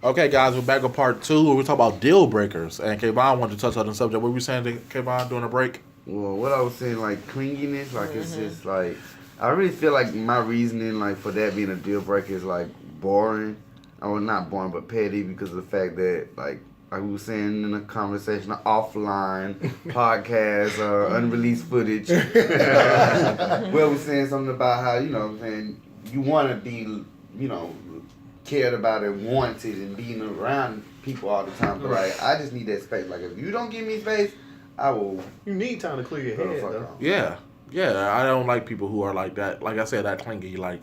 Okay, guys, we're back on part 2 where we talk about deal breakers. And Caivaun wanted to touch on the subject. What were we saying, Caivaun, during a break? Well, what I was saying, like, clinginess, like, it's just, like, I really feel like my reasoning, like, for that being a deal breaker is, like, boring. Well, not boring, but petty because of the fact that, like we were saying in the conversation, offline podcast, unreleased footage, where we were saying something about how, you know what I'm saying, you want to be, you know, cared about and wanted and being around people all the time. But, like, I just need that space. Like, if you don't give me space, I will. You need time to clear your head, though. Yeah. Yeah, I don't like people who are like that. Like I said, that clingy. Like,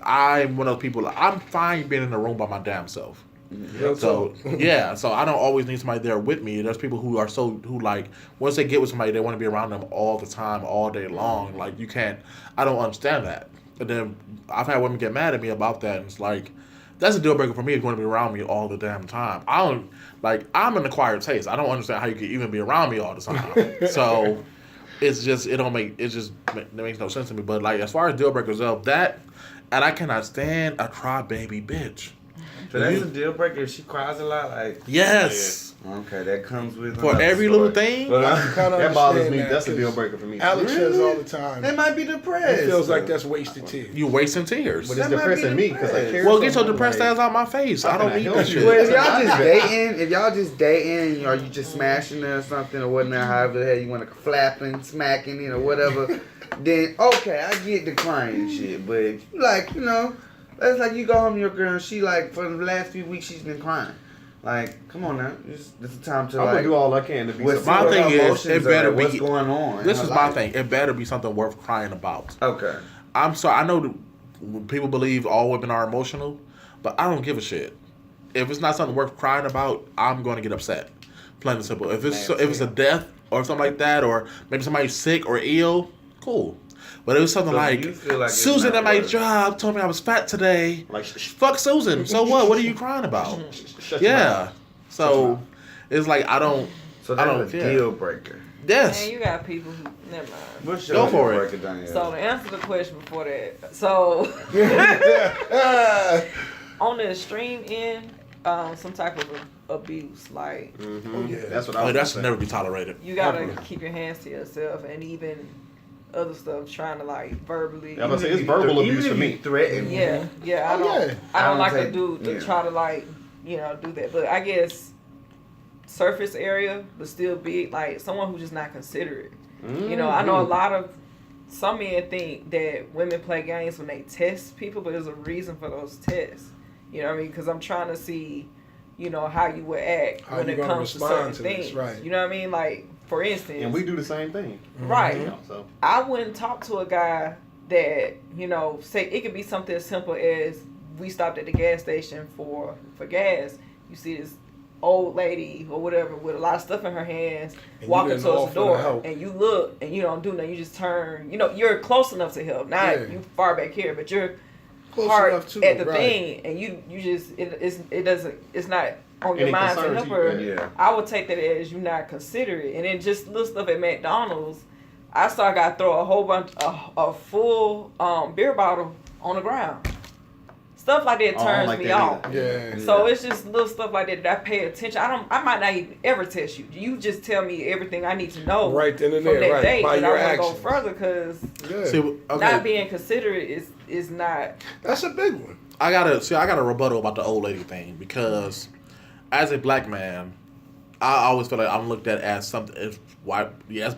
I'm one of those people, I'm fine being in the room by my damn self. So so I don't always need somebody there with me. There's people who are who like, once they get with somebody, they want to be around them all the time, all day long. Like, you can't, I don't understand that. But then I've had women get mad at me about that, and it's like, that's a deal breaker for me, if you want to be around me all the damn time. I'm an acquired taste. I don't understand how you could even be around me all the time. So it's just, it makes no sense to me. But, like, as far as deal breakers go, that, and I cannot stand a crybaby bitch. So that's a deal breaker if she cries a lot, like. Yes. Okay, that comes with for every little thing. But that bothers me. That's a deal breaker for me. Alex says all the time. They might be depressed. It feels like that's wasted tears. You wasting tears. But it's depressing me because I care. Well, get your depressed ass out my face. I don't need that shit. Well, if y'all just dating, or you just smashing it or something or whatnot, however the hell you want to flapping, smacking it or whatever, then okay, I get the crying and shit. But if you like, you know, that's like you go home to your girl and she like for the last few weeks she's been crying. Like, come on now, this is time to I'm like. gonna do all I can to be. My thing is, it better be what's going on. This is my thing. It better be something worth crying about. Okay. I'm sorry. I know people believe all women are emotional, but I don't give a shit. If it's not something worth crying about, I'm going to get upset. Plain and simple. If it's a death or something like that, or maybe somebody's sick or ill, cool. But it was something like Susan at my job told me I was fat today. Like, fuck Susan. So what? What are you crying about? Yeah. So it's like I don't. So that's a deal breaker. Yes. Man, you got people who never mind. What's your deal breaker, Donielle? So to answer the question before that, so on the extreme end, some type of abuse, like Oh yeah, that's what I was that should never be tolerated. You gotta keep your hands to yourself, and even other stuff, trying to like verbally. I'm gonna say it's verbal abuse for me. Threaten. Yeah. I don't like a dude to try to like, you know, do that. But I guess surface area, but still be like someone who's just not considerate. You know, I know some men think that women play games when they test people, but there's a reason for those tests. You know what I mean? Because I'm trying to see, you know, how you would act when it comes to certain things. Right. You know what I mean? Like, for instance. And we do the same thing. Right. You know, so. I wouldn't talk to a guy that, you know, say it could be something as simple as we stopped at the gas station for gas. You see this old lady or whatever with a lot of stuff in her hands walking towards the door, and you look and you don't do nothing. You just turn. You know, you're close enough to help. Not you far back here, but you're close hard enough to, at the thing, and you just it's not on your mind to help her. Yeah. I would take that as you not considerate. And then just little stuff at McDonald's, I saw a guy throw a whole bunch a full beer bottle on the ground. Stuff like that turns me off. Yeah. So it's just little stuff like that I pay attention. I might not even ever test you. You just tell me everything I need to know right then and from there, that right? day, By and your I want actions. to go further because not being considerate is not. That's a big one. I got a rebuttal about the old lady thing because as a black man, I always feel like I'm looked at as something by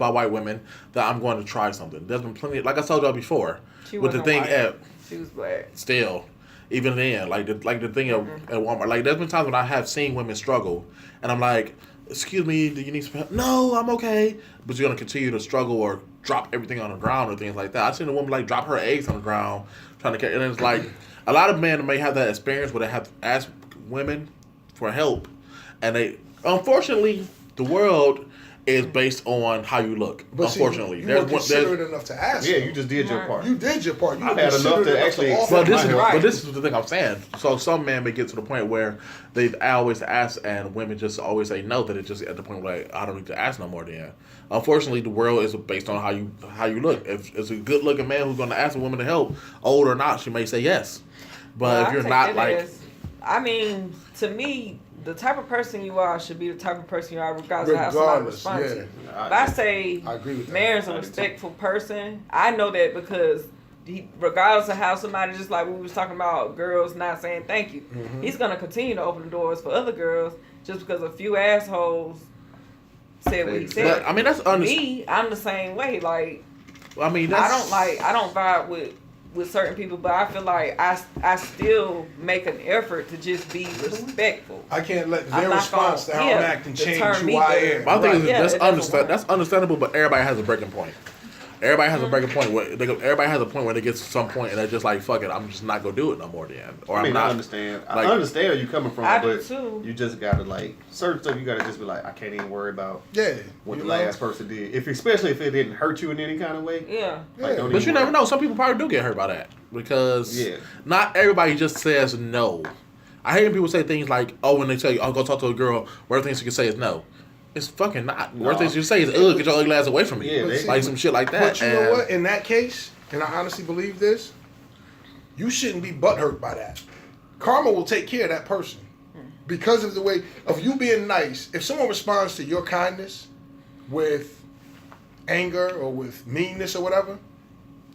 white women that I'm going to try something. There's been plenty, like I told y'all before, with the thing white. She was black. Still, even then, like the thing at Walmart, like there's been times when I have seen women struggle, and I'm like, "Excuse me, do you need some help?" "No, I'm okay." But you're gonna continue to struggle or drop everything on the ground or things like that. I've seen a woman like drop her eggs on the ground trying to catch, and it's like a lot of men may have that experience where they have to ask women for help, and they unfortunately the world is based on how you look. But unfortunately, see, you were considerate enough to ask. Yeah, you just did your part. You did your part. You I had enough to actually. But this is the thing I'm saying. So some men may get to the point where they always ask, and women just always say no. That it just at the point where like, I don't need to ask no more. Then, unfortunately, the world is based on how you look. If it's a good looking man who's going to ask a woman to help, old or not, she may say yes. But if you're not like, I mean, to me, the type of person you are should be the type of person you are, regardless of how somebody responds to you. If I say I agree with that. Marion's a respectful person, I know that because regardless of how somebody, just like we was talking about girls not saying thank you, he's gonna continue to open the doors for other girls just because a few assholes said what he said. But, I mean, that's me. I'm the same way. Like, I mean, I don't vibe with certain people, but I feel like I still make an effort to just be respectful. I can't let their response to how I'm acting change who I am. My thing is that's understandable, but everybody has a breaking point. Everybody has a breaking point. Everybody has a point where they get to some point and they're just like, "Fuck it, I'm just not gonna do it no more." Then, or I mean, I'm not. I understand. I understand where you coming from, I but do too. you just gotta like certain stuff. You gotta just be like, I can't even worry about what the last person did. Especially if it didn't hurt you in any kind of way. Yeah. Like, But you never know. Some people probably do get hurt by that because not everybody just says no. I hate when people say things like, "Oh, when they tell you, oh, go talk to a girl," worst things you can say is no. It's fucking not. Worst things you say is, "Ugh, get your ugly ass away from me." Yeah, like some shit like that. But you know what? In that case, and I honestly believe this, you shouldn't be butthurt by that. Karma will take care of that person because of the way of you being nice. If someone responds to your kindness with anger or with meanness or whatever,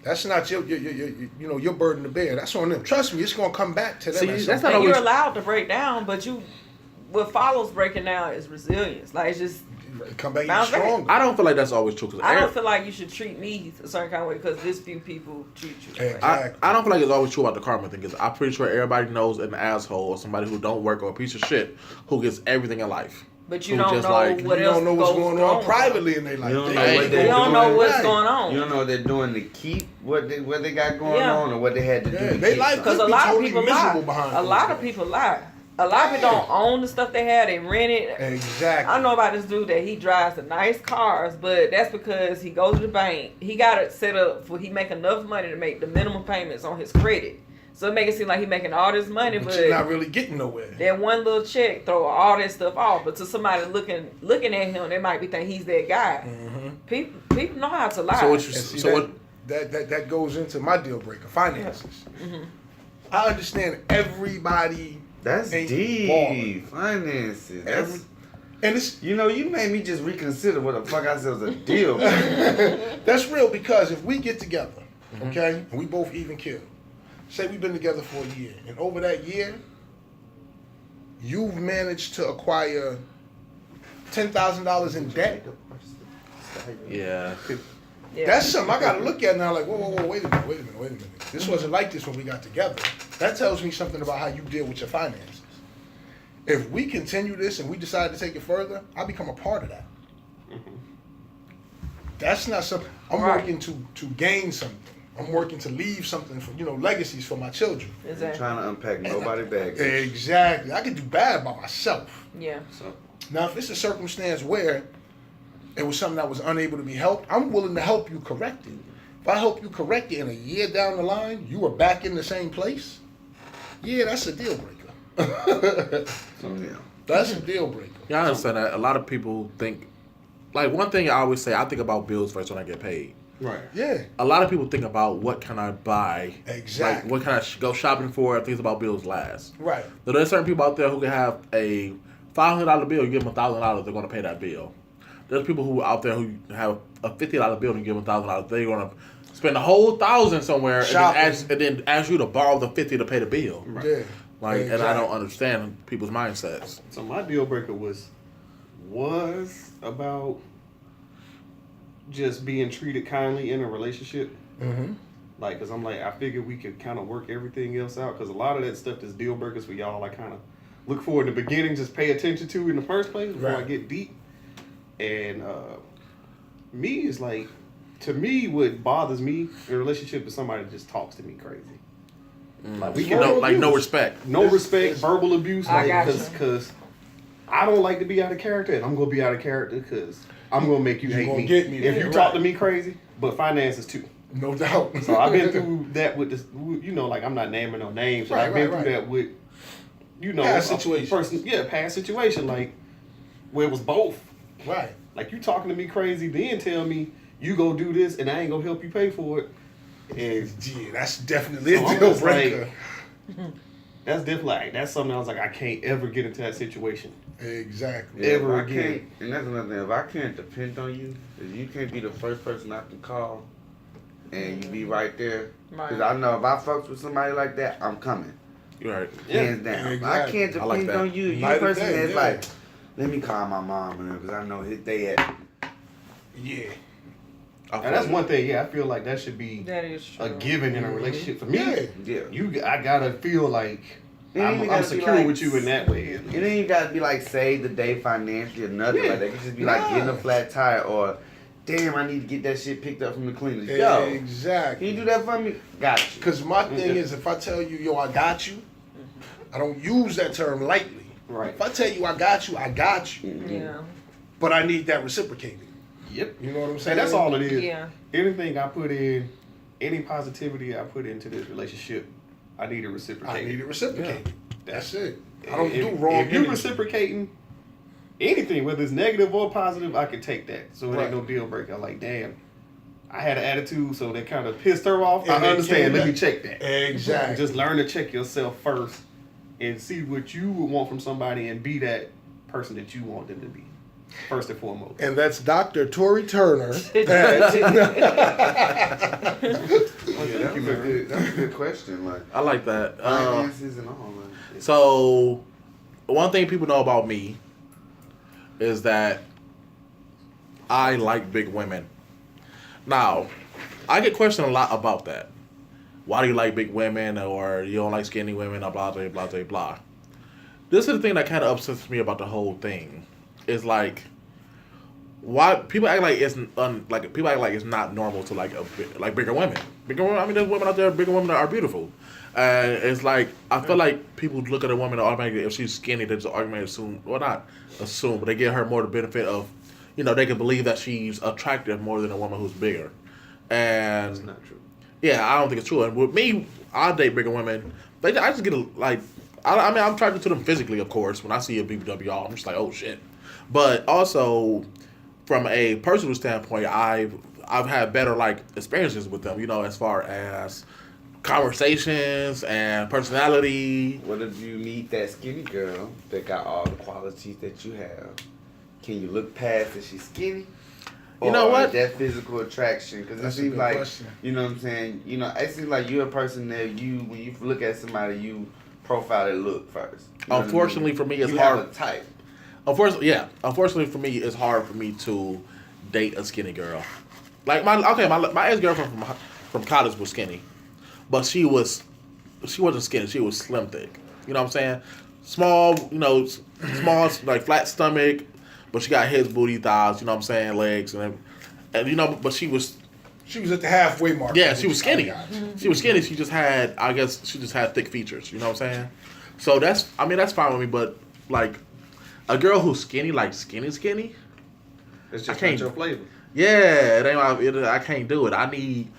that's not your burden to bear. That's on them. Trust me, it's gonna come back to them. See, that's not and always... you're allowed to break down, but what follows breaking down is resilience. Like, it's just come back even stronger. I don't feel like that's always true. I don't feel like you should treat me a certain kind of way because this few people treat you. Exactly. I don't feel like it's always true about the karma thing. Because I'm pretty sure everybody knows an asshole or somebody who don't work or a piece of shit who gets everything in life. But you don't know what else don't know what's going on privately in their life. You don't know what's going on. You don't know what they're doing to keep what they got going on or what they had to do. To they life because a lot of people lie. A lot of people lie. A lot of people don't own the stuff they have. They rent it. Exactly. I know about this dude that he drives the nice cars, but that's because he goes to the bank. He got it set up for he make enough money to make the minimum payments on his credit. So it makes it seem like he making all this money, but you're not really getting nowhere. That one little check throw all that stuff off. But to somebody looking at him, they might be thinking he's that guy. Mm-hmm. People know how to lie. That goes into my deal breaker, finances. Yeah. Mm-hmm. I understand everybody. That's deep. Finances. And it's you made me just reconsider what the fuck I said was a deal. That's real because if we get together, okay, and we both even kill. Say we've been together for a year, and over that year, you've managed to acquire $10,000 in debt. Yeah. That's something I gotta look at now. Like, whoa, wait a minute. This wasn't like this when we got together. That tells me something about how you deal with your finances. If we continue this and we decide to take it further, I become a part of that. That's not something I'm working to gain something. I'm working to leave something for legacies for my children. Exactly. Trying to unpack nobody's bags. Exactly. I can do bad by myself. Yeah. So now, if it's a circumstance where it was something that was unable to be helped, I'm willing to help you correct it. If I help you correct it in a year down the line, you are back in the same place. Yeah, that's a deal breaker. That's a deal breaker. Yeah, I understand that. A lot of people think, like one thing I always say, I think about bills first when I get paid. Right. Yeah. A lot of people think about what can I buy. Exactly. Like what can I go shopping for? Things about bills last. Right. So there's certain people out there who can have a $500 bill. You give them $1,000, they're going to pay that bill. There's people who out there who have a $50 bill and you give them $1,000. They're going to spend the whole $1,000 somewhere and then ask you to borrow the $50 to pay the bill. Right. Yeah. Like, exactly. And I don't understand people's mindsets. So my deal breaker was about just being treated kindly in a relationship. Mm-hmm. Like, because I'm like, I figured we could kind of work everything else out. Because a lot of that stuff that's deal breakers for y'all, like, kind of look for in the beginning, just pay attention to in the first place before I get deep. And me is like, to me, what bothers me in a relationship is somebody that just talks to me crazy. Like, we no respect. No respect, verbal abuse. I got you. Because I don't like to be out of character, and I'm going to be out of character because I'm going to make you hate me. Get me if you talk to me crazy, but finances too. No doubt. So I've been through that with this, like I'm not naming no names, but I've been through that with, past situation. Past situation, like, where it was both. Right. Like, you talking to me crazy, then tell me you go do this and I ain't gonna help you pay for it. And yeah, that's definitely a deal breaker. That's definitely like, that's something I was like, I can't ever get into that situation. Exactly. Ever if I again. can't- And that's another thing. If I can't depend on you, if you can't be the first person I can call, and you be right there, because I know if I fucks with somebody like that, I'm coming. You're right. Hands down. Exactly. I can't I like depend that. on you. You Night the or person day, that's yeah. like, let me call my mom because I know they at. Yeah. I And that's feel one thing, I feel like that should be That is true. a given in a relationship. For me, Yeah. I gotta feel like I'm secure with you in that way. It ain't even gotta be like save the day financially or nothing like that. It could just be like getting a flat tire or damn, I need to get that shit picked up from the cleaners. Yo, Exactly. can you do that for me? Got you. Because my thing is, if I tell you, yo, I got you, I don't use that term lightly. Right. If I tell you I got you, I got you. Yeah. But I need that reciprocated. Yep. You know what I'm saying? And that's all it is. Yeah. Anything I put in, any positivity I put into this relationship, I need to I reciprocate. need it reciprocated. That's it. I If- don't do wrong. If you're energy. reciprocating anything, whether it's negative or positive, I can take that. So it Right. ain't no deal breaker. Like, damn, I had an attitude, so that kind of pissed her off. And I it understand. came Let me back. check that. Exactly. Just learn to check yourself first and see what you would want from somebody and be that person that you want them to be. First and foremost. And that's Dr. Torey Turner. That's a good question. Like I like that. finances and all that. So, one thing people know about me is that I like big women. Now, I get questioned a lot about that. Why do you like big women, or you don't like skinny women, or blah, blah, blah, blah, blah. This is the thing that kind of upsets me about the whole thing. It's like, why people act like it's people act like it's not normal to like bigger women. Bigger women. I mean, there's women out there, bigger women that are beautiful. And it's like, I feel like people look at a woman and automatically, if she's skinny, they just automatically assume, well, not assume, but they give her more the benefit of, they can believe that she's attractive more than a woman who's bigger. And That's not true. yeah, I don't think it's true. And with me, I date bigger women. I just get I'm attracted to them physically, of course. When I see a BBWR, I'm just like, oh shit. But also, from a personal standpoint, I've had better experiences with them. As far as conversations and personality. What if you meet that skinny girl that got all the qualities that you have? Can you look past that she's skinny? You know what? That physical attraction, because it That's a seems good like question. you know what I'm saying. It seems like you're a person that when you look at somebody, you profile their look first. You know what I Unfortunately mean? for me, it's you hard. have a type. Unfortunately for me, it's hard for me to date a skinny girl. Like my ex-girlfriend from college was skinny, but she wasn't skinny. She was slim thick. You know what I'm saying? Small, small flat stomach, but she got his booty, thighs. You know what I'm saying? Legs and but she was. She was at the halfway mark. Yeah, she was skinny. She was skinny. She just had thick features. You know what I'm saying? So that's fine with me. But a girl who's skinny, skinny. It's I just can't- not your flavor. Yeah, I can't do it. I need,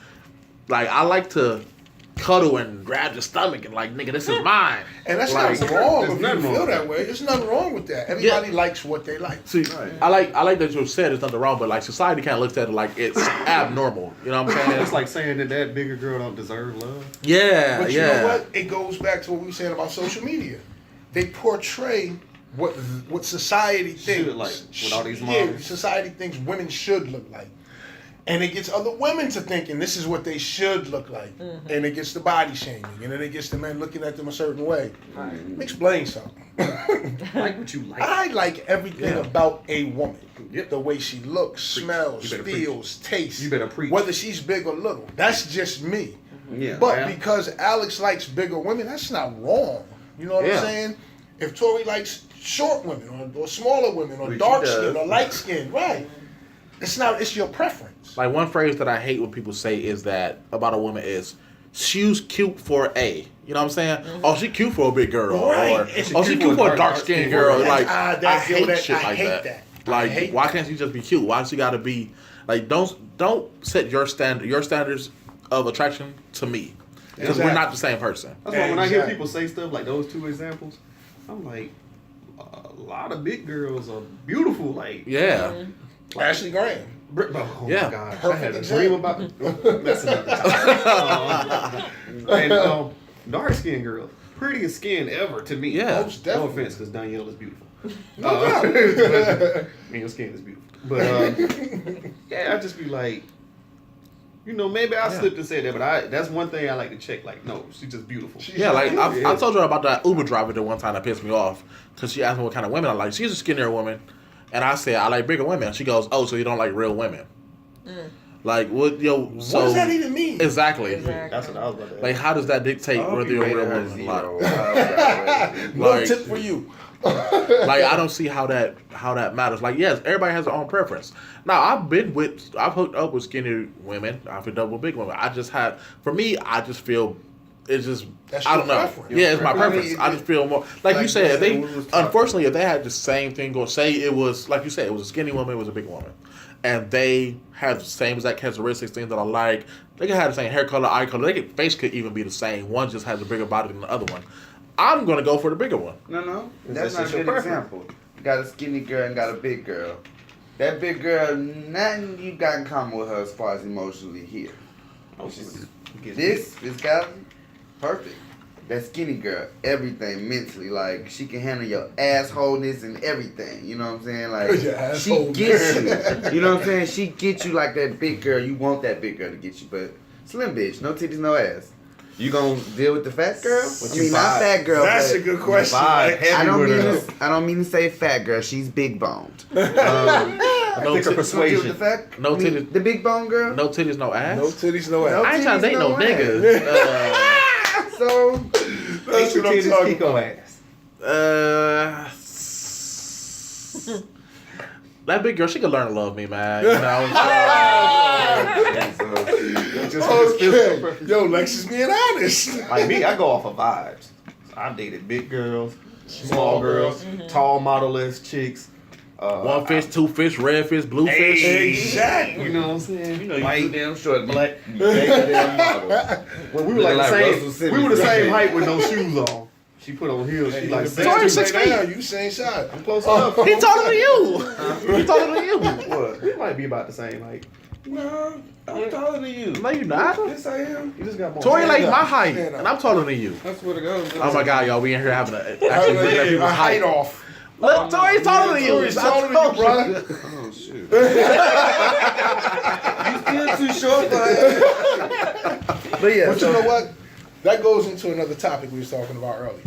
I like to cuddle and grab your stomach and nigga, this is mine. And that's Like, not wrong there's if you nothing wrong feel with that way. There's nothing wrong with that. Everybody likes what they like. See, Right. I like that you said there's nothing wrong, but society kind of looks at it like it's abnormal. You know what I'm saying? It's like saying that bigger girl don't deserve love. Yeah, But you yeah. know what? It goes back to what we were saying about social media. They portray what society thinks. Should, with all these Yeah, models. society thinks women should look like. And it gets other women to thinking this is what they should look like. Mm-hmm. And it gets the body shaming. And then it gets the men looking at them a certain way. Explain something. Like what you like. I like everything Yeah. about a woman. Yep. The way she looks, smells, You better preach. feels, tastes. You better preach. Whether she's big or little. That's just me. Yeah. But Yeah. because Alex likes bigger women, that's not wrong. You know what Yeah. I'm saying? If Torey likes short women or smaller women or Which he dark does. skin or light skin, right? It's your preference. One phrase that I hate when people say is that about a woman is, she's cute for a. You know what I'm saying? Oh, she cute for a big girl. Right. Or, It's oh, she cute for a dark skinned girl. I hate shit I like hate that. that. I Like, hate why that. can't she just be cute? Why does she gotta be don't set your standards of attraction to me. Because we're not the same person. That's why when I hear Exactly. people say stuff like those two examples, I'm like, a lot of big girls are beautiful. Like, Yeah. Ashley Graham. oh Yeah. my gosh, I Perfect had a example. dream about that's another topic. And dark skinned girls. prettiest skin ever to me. Yeah. Most No definitely. offense, because Donielle is beautiful. No doubt. And your skin is beautiful. But yeah, I just be like, you know, maybe I slipped and said that, but that's one thing I like to check. Like, no, she's just beautiful. Yeah, like I told her about that Uber driver the one time that pissed me off because she asked me what kind of women I like. She's a skinnier woman, and I said I like bigger women. She goes, "Oh, so you don't like real women?" Like, what? Yo, What so does that even mean? Exactly. That's what I was about to ask. Like, how does that dictate whether you're a real woman? Like, No tip for you. like I don't see how that matters. Like, yes, everybody has their own preference. Now, I've hooked up with skinny women. I've hooked up with big women. I just feel it's just That's I your don't know. preference. Yeah, it's my Well, I mean, preference. I just feel more like you said. If they had the same thing, or say it was like you said, it was a skinny woman, it was a big woman, and they have the same exact characteristics, things that I like. They could have the same hair color, eye color. Face could even be the same. One just has a bigger body than the other one. I'm gonna go for the bigger one. No. That's That's not a just your good preference. example. You got a skinny girl and got a big girl. That big girl, nothing you got in common with her as far as emotionally here. This guy, perfect. That skinny girl, everything mentally, like she can handle your assholeness and everything. You know what I'm saying? Like Your she asshole. gets you. You know what I'm saying? She gets you like that big girl. You want that big girl to get you, but slim bitch, no titties, no ass. You gonna deal with the fat girl? But I mean, you not vibe. fat girl. That's but a good question. vibe Like, heavy I don't with mean her. to, I don't mean to say fat girl. She's big boned. No, I think her You gonna deal with persuasion. the fat? No I mean, titties. The big bone girl. no titties, no ass. no titties, no No ass. I ain't trying to date titties, no no niggas. So That's what I'm talking about. That big girl, she could learn to love me, man. You know what I'm saying? Okay. Yo, Lex is being honest. Like me, I go off of vibes. I've dated big girls, small girls, tall model-less chicks. One fish, two fish, red fish, blue fish. Exactly. You know what I'm saying? you know you White, too damn short. black. Damn model. Well, we were like, Look the like same. Russell Simmons. We were the same height with no shoes on. She put on heels. She like Torey 6 feet. Now, you same shot. I'm close enough. He taller than you. He taller than you. What? We might be about the same height. No, I'm taller than you. No, you not. Yes, I am. You just got more. Torey like Stand my up. height, Stand up. and I'm taller than you. That's what it goes. Oh my God, y'all, we in here having actually looking at A people's height height. off. Look, Torey's taller than you. Torey's taller than you, brother. Oh shoot. You still too short for that. But yeah, But you know what? That goes into another topic we was talking about earlier.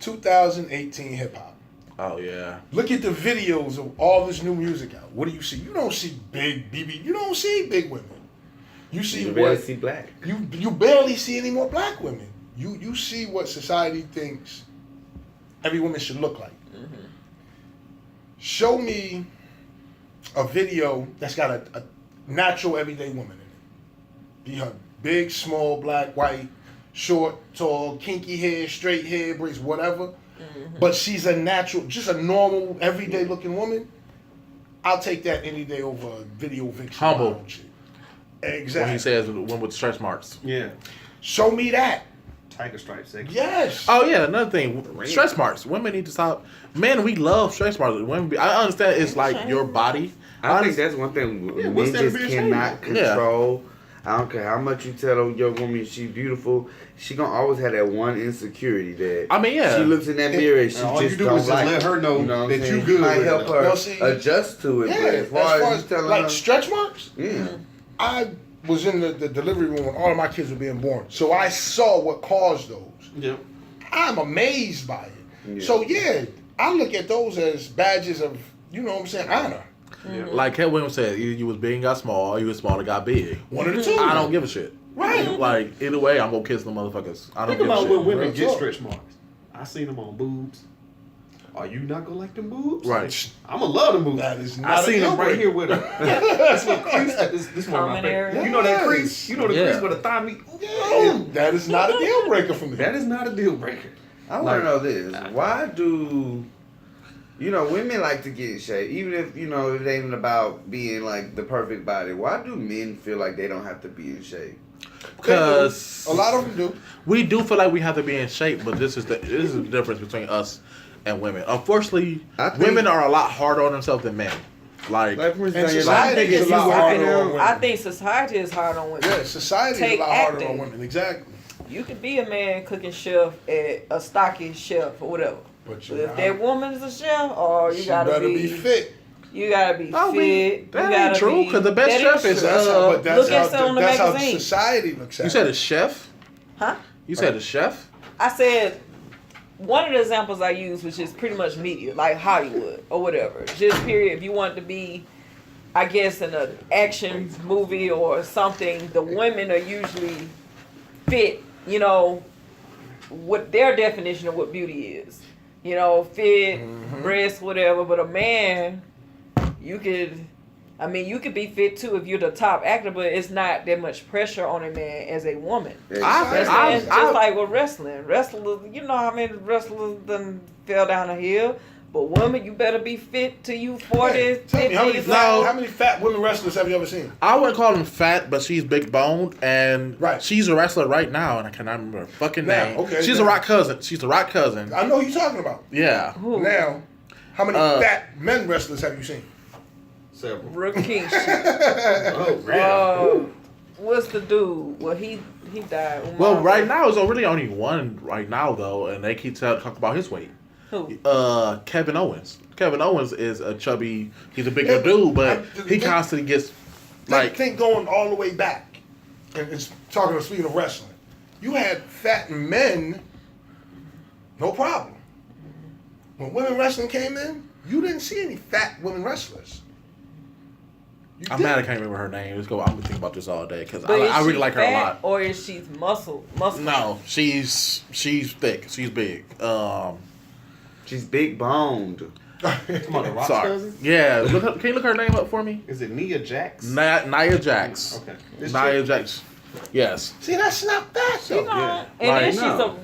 2018 hip hop. Oh yeah. Look at the videos of all this new music out. What do you see? You don't see big BB. You don't see big women. You see You what barely see black. you barely see any more black women. You see what society thinks every woman should look like. Show me a video that's got a natural everyday woman in it. Be her big, small, black, white, short, tall, kinky hair, straight hair, braids, whatever. But she's a natural, just a normal, everyday looking woman. I'll take that any day over a video vixen. Humble. model chick. When Exactly. he says one with stretch marks. Yeah. Show me that. Tiger stripe sex. Yes. Oh yeah, another thing, stretch marks. Women need to stop. Men, we love stretch marks. Women, I understand it's like your body. I think that's one thing Yeah, what's men that just bitch cannot hating? Yeah. control. I don't care how much you tell a young woman she's beautiful, she gonna always have that one insecurity that I mean, yeah. she looks in that mirror and she all you just do don't is just like let it. her know what I'm that saying? you good might with help it. her Well, see, adjust to it. Yeah, But as far as you telling like her, stretch marks, yeah. I was in the delivery room when all of my kids were being born. So I saw what caused those. Yeah. I'm amazed by it. Yeah. So yeah, I look at those as badges of, you know what I'm saying, honor. Like Cat Williams said, either you was big and got small, or you was small and got big. One of the two. I don't give a shit. Right. Like either way, I'm gonna kiss the motherfuckers. I don't Think give a about shit. when women Real get talk. stretch marks. I seen them on boobs. Are you not gonna like them boobs? Right. I'm gonna love them boobs. That is I not a seen deal them right breaker. here with her. That's what crease. This one of my Common favorite. area. You know that Yes. crease? You know the Yeah. crease where the thigh meet? Yeah, that is not a deal breaker for me. That is not a deal breaker. I want Like- to know this. Why do, women like to get in shape? Even if, it ain't about being like the perfect body. Why do men feel like they don't have to be in shape? Because a lot of them do. we do feel like we have to be in shape, but this is the difference between us and women. Unfortunately, I think- women are a lot harder on themselves than men. Like Like, for And instance, society like, is a lot harder on women. I think society is hard on women. Yeah, society is Take a lot harder acting. on women. Exactly. You could be a man cooking chef at a stocky chef or whatever. But if that woman is a chef, or you gotta be fit. You gotta be fit. That ain't true, because the best chef is look at some on the magazine. magazine. How society looks at it. You said a chef? Huh? You said a chef? I said one of the examples I use, which is pretty much media, like Hollywood or whatever. Just period. If you want to be, I guess, in an action movie or something, the women are usually fit, you know, what their definition of what beauty is. You know, fit, breasts, whatever. But a man, you could be fit too if you're the top actor, but it's not that much pressure on a man as a woman. Just like with wrestling. Wrestlers, you know how many wrestlers done fell down a hill. But women, you better be fit till you 40, 50. How many fat women wrestlers have you ever seen? I wouldn't call them fat, but she's big boned, and she's a wrestler right now, and I cannot remember her fucking name. Okay, she's a Rock cousin. She's a Rock cousin. I know who you're talking about. Yeah. Who? Now, how many fat men wrestlers have you seen? Several. Rookie. Oh, really? What's the dude? Well, he died. Well, right now, there's really only one right now, though, and they keep talking about his weight. Who? Kevin Owens. Kevin Owens is a chubby, he's a bigger dude, but he constantly gets, like... think going all the way back, and it's speaking of wrestling, you had fat men, no problem. When women wrestling came in, you didn't see any fat women wrestlers. I'm mad I can't remember her name. I'm gonna think about this all day because I really like her a lot. Or is she muscle? No, she's thick. She's big. She's big boned. Come on, the Rock cousin? Yeah, can you look her name up for me? Is it Nia Jax? Nia Jax. Okay. Nia Jax. Yes. See, that's not bad though. Yeah. And then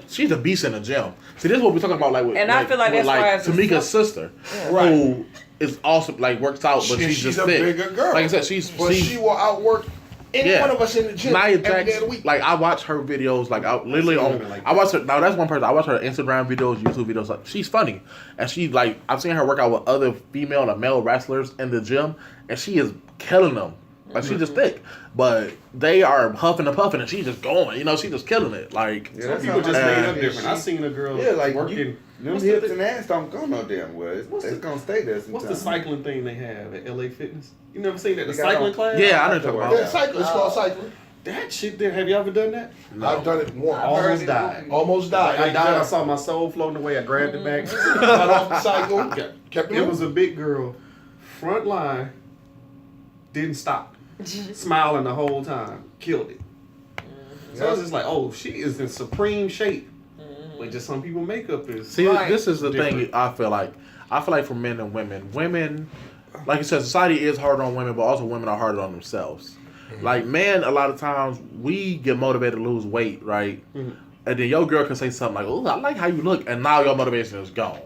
she's a beast in the gym. See, this is what we're talking about, like with, I feel like that's why Tamika's sister, who is also like works out, but she's just a thick. Bigger girl. Like I said, she will outwork any one of us in the gym Nia every Jax, day of the week. like I watch her videos, like I literally I watch her. Now that's one person. I watch her Instagram videos, YouTube videos. Like she's funny, and she like I've seen her work out with other female and male wrestlers in the gym, and she is killing them. Like she's just thick, but they are huffing and puffing, and she's just going. You know, she's just killing it. Like some people just made up different. I seen a girl working. Them hips and ass don't go no damn well. It's gonna stay there. What's the cycling thing they have at LA Fitness? You never seen that? The cycling class? Yeah, I know talk about that. It's called cycling. That shit there. Have you ever done that? No. I've done it once. Almost died. I died. I saw my soul floating away. I grabbed it back. Got off the cycle. Kept it was a big girl. Front line. Didn't stop. Smiling the whole time. Killed it. So I was just like, oh, she is in supreme shape. But just some people makeup is. See, this is the thing I feel like. For men and women, like you said, society is harder on women, but also women are harder on themselves. Like men, a lot of times we get motivated to lose weight, right? And then your girl can say something like, "Oh, I like how you look," and now your motivation is gone.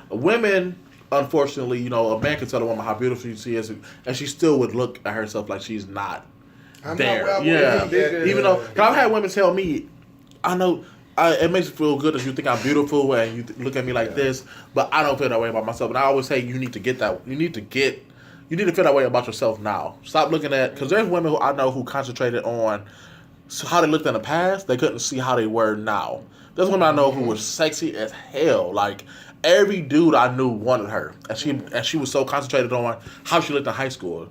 Women, unfortunately, you know, a man can tell a woman how beautiful she is, and she still would look at herself like she's not there. Even though, cause I've had women tell me, I know. It makes me feel good if you think I'm beautiful and you look at me like this, but I don't feel that way about myself. And I always say you need to get that. You need to feel that way about yourself now. Stop looking at, because there's women who I know who concentrated on how they looked in the past. They couldn't see how they were now. There's women I know who were sexy as hell. Like every dude I knew wanted her, and she was so concentrated on how she looked in high school,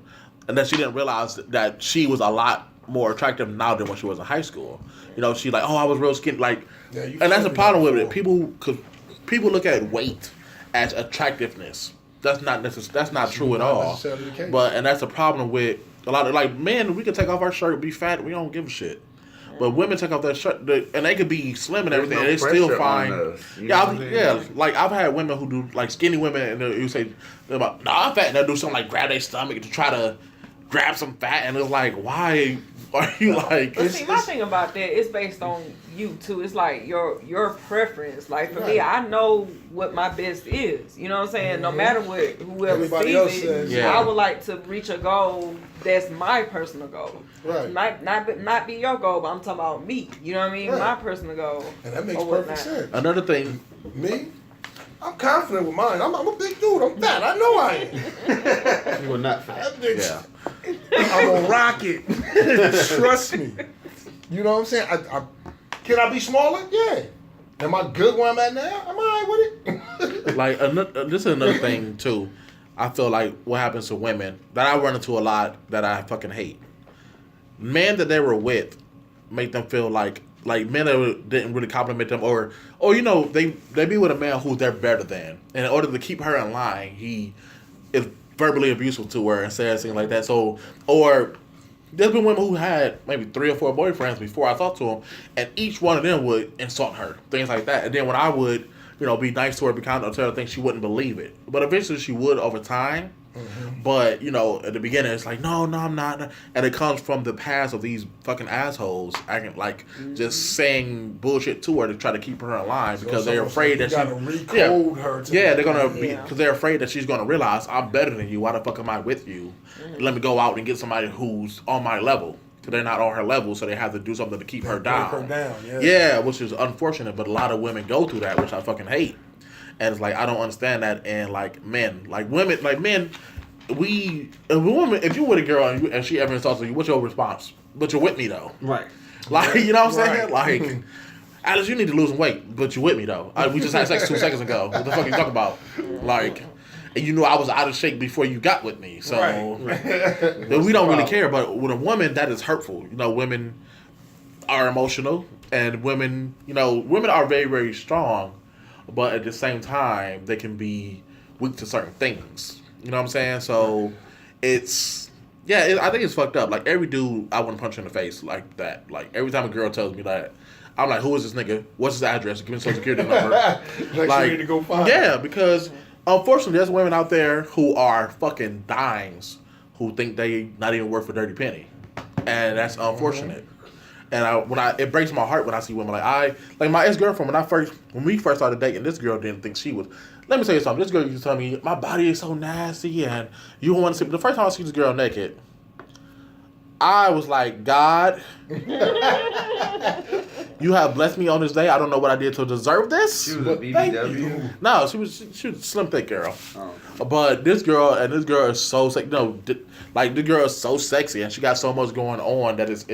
and that she didn't realize that she was a lot more attractive now than when she was in high school. You know, she's like, oh, I was real skinny. Like, and that's the problem with it. People look at weight as attractiveness. That's not true at all. And that's the problem with a lot of, like, men, we can take off our shirt, be fat, we don't give a shit. But women take off their shirt, and they could be slim and everything, and they still fine. Like I've had women who do, like, skinny women, and you say, nah, I'm fat, and they'll do something like grab their stomach to try to grab some fat, and it's like, why are you like? But see, my thing about that is based on you too. It's like your preference. Like for me, I know what my best is. You know what I'm saying? No matter what whoever sees it, I would like to reach a goal that's my personal goal. Right. Not be your goal, but I'm talking about me. You know what I mean? Right. My personal goal. And that makes perfect sense. Another thing, me, I'm confident with mine. I'm a big dude. I'm fat. I know I am. You are not fat. I'm a rocket. Trust me. You know what I'm saying? Can I be smaller? Yeah. Am I good where I'm at now? I'm alright with it. Like, this is another thing, too. I feel like what happens to women that I run into a lot that I fucking hate. Men that they were with make them feel like men that didn't really compliment them or you know, they be with a man who they're better than. And in order to keep her in line, he is verbally abusive to her and says things like that. So, or there's been women who had maybe 3 or 4 boyfriends before I talked to them, and each one of them would insult her, things like that. And then when I would, you know, be nice to her, be kind of tell her things, she wouldn't believe it. But eventually she would over time. Mm-hmm. But, you know, at the beginning, it's like, no, I'm not. And it comes from the past of these fucking assholes acting like just saying bullshit to her to try to keep her in line because they're afraid that her to they're going to be, because they're afraid that she's going to realize I'm better than you. Why the fuck am I with you? Mm-hmm. Let me go out and get somebody who's on my level. Because they're not on her level, so they have to do something to keep her down. Break her down, yeah, which is unfortunate, but a lot of women go through that, which I fucking hate. And it's like, I don't understand that. And like men, like women, like men, if you with a girl and she ever insults you, what's your response? But you're with me though. Right. Like, you know what I'm saying? Like, Alice, you need to lose some weight, but you with me though. We just had sex 2 seconds ago. What the fuck are you talking about? Like, and you know I was out of shape before you got with me. So we don't really care. But with a woman, that is hurtful. You know, women are emotional and women are very, very strong. But at the same time, they can be weak to certain things. You know what I'm saying? So I think it's fucked up. Like, every dude, I want to punch in the face like that. Like, every time a girl tells me that, I'm like, who is this nigga? What's his address? Give me social security number. like you need to go find. Yeah, because unfortunately, there's women out there who are fucking dimes who think they not even worth a dirty penny. And that's unfortunate. And it breaks my heart when I see women like my ex-girlfriend, when we first started dating, this girl didn't think she was. Let me tell you something. This girl used to tell me, my body is so nasty and you don't want to see. The first time I see this girl naked, I was like, God, you have blessed me on this day. I don't know what I did to deserve this. She was a BBW. No, she was a slim, thick girl. Oh. But this girl is so sexy. Like, the girl is so sexy and she got so much going on that is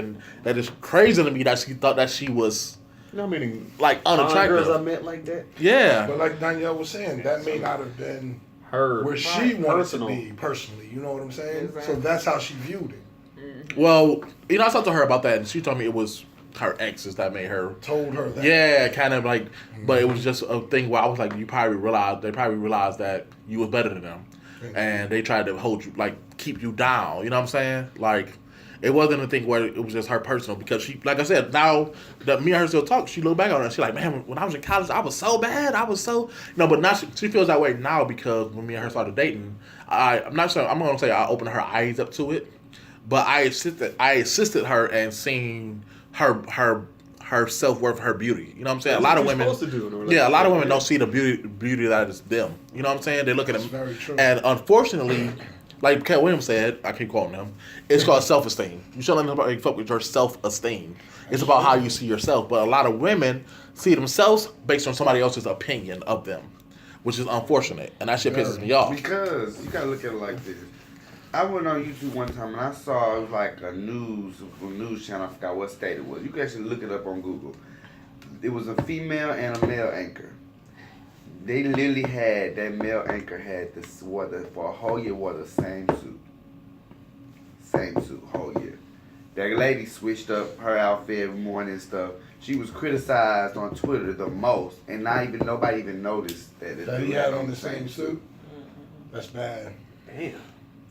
crazy to me that she thought that she was. You know how many like unattractive girls I met like that? Yeah. But like Donielle was saying, that may not have been her where she wanted to be personally. You know what I'm saying? Exactly. So that's how she viewed it. Mm-hmm. Well, you know, I talked to her about that, and she told me it was her exes that made her told her that. Yeah, kind of like, but it was just a thing where I was like, they probably realized that you was better than them, and they tried to hold you, like, keep you down. You know what I'm saying? Like, it wasn't a thing where it was just her personal, because she, like I said, now that me and her still talk, she look back on it and she's like, man, when I was in college, I was so bad. But now she feels that way now because when me and her started dating, I'm not sure, I'm going to say I opened her eyes up to it, but I assisted her in seeing her self-worth, her beauty. You know what I'm saying? That's a lot of women, a lot of women don't see the beauty that is them. You know what I'm saying? They look at them. Very true. And unfortunately, like Caivaun said, I keep quoting him, it's called self-esteem. You shouldn't let anybody fuck with your self-esteem. It's about how you see yourself. But a lot of women see themselves based on somebody else's opinion of them, which is unfortunate. And that shit pisses me off. Because you gotta look at it like this. I went on YouTube one time and I saw, it was like a news channel. I forgot what state it was. You can actually look it up on Google. It was a female and a male anchor. They literally had, that male anchor had this, for a whole year, wore the same suit. Same suit, whole year. That lady switched up her outfit every morning and stuff. She was criticized on Twitter the most, and nobody even noticed that he had on the same suit. That's bad. Damn.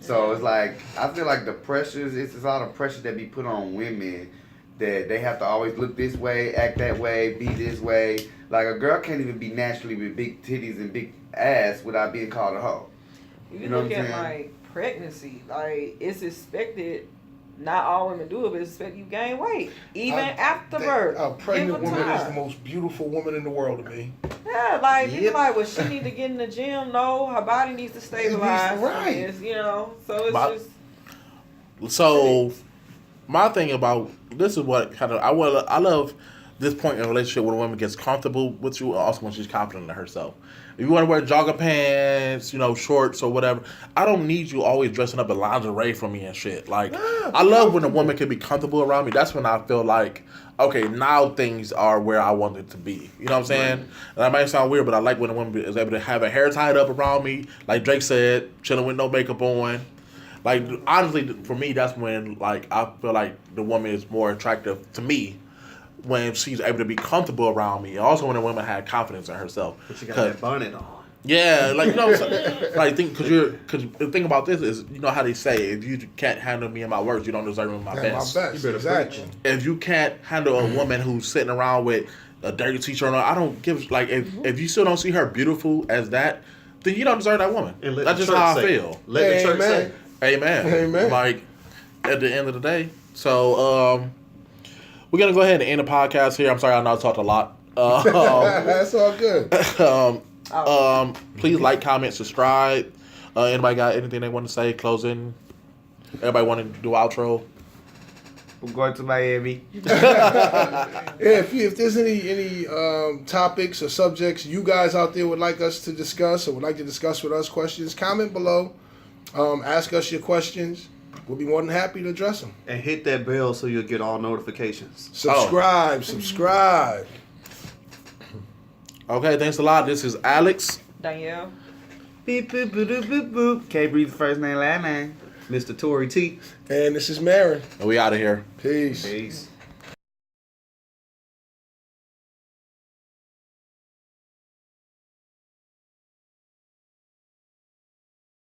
So it's like, I feel like the pressures, it's a lot of pressure that be put on women that they have to always look this way, act that way, be this way. Like, a girl can't even be naturally with big titties and big ass without being called a hoe. You look at, like, pregnancy. Like, it's expected, not all women do it, but it's expected you gain weight. Even after birth. A pregnant woman is the most beautiful woman in the world to me. Yeah, like, people like, well, she need to get in the gym. No, her body needs to stabilize. Right. You know, so it's just... So, my thing about... This is what kind of... I love this point in a relationship where a woman gets comfortable with you, also when she's confident in herself. If you want to wear jogger pants, shorts or whatever, I don't need you always dressing up in lingerie for me and shit. Like, I love when a woman can be comfortable around me. That's when I feel like, okay, now things are where I want it to be. You know what I'm saying? Right. And that might sound weird, but I like when a woman is able to have her hair tied up around me, like Drake said, chilling with no makeup on. Like, honestly, for me, that's when, like, I feel like the woman is more attractive to me when she's able to be comfortable around me. And also when a woman had confidence in herself. But you got that bonnet on. Yeah, like, like, because the thing about this is, you know how they say, if you can't handle me in my worst, you don't deserve me in my best. My best. You better exactly. If you can't handle a woman who's sitting around with a dirty t-shirt on, I don't give, like, if you still don't see her beautiful as that, then you don't deserve that woman. That's just how I feel. Let the church say. Amen. Amen. Like, at the end of the day. So, we're going to go ahead and end the podcast here. I'm sorry, I know I talked a lot. That's all good. Please like, comment, subscribe. Anybody got anything they want to say? Closing? Everybody want to do outro? We're going to Miami. If there's any topics or subjects you guys out there would like us to discuss or would like to discuss with us, questions, comment below. Ask us your questions. We'll be more than happy to address them. And hit that bell so you'll get all notifications. Subscribe. Okay, thanks a lot. This is Alex. Donielle. Beep, boop, boop, boop, boop, boop. Can't breathe the first name, last name. Mr. Torey T. And this is Marion. And we out of here. Peace. Peace.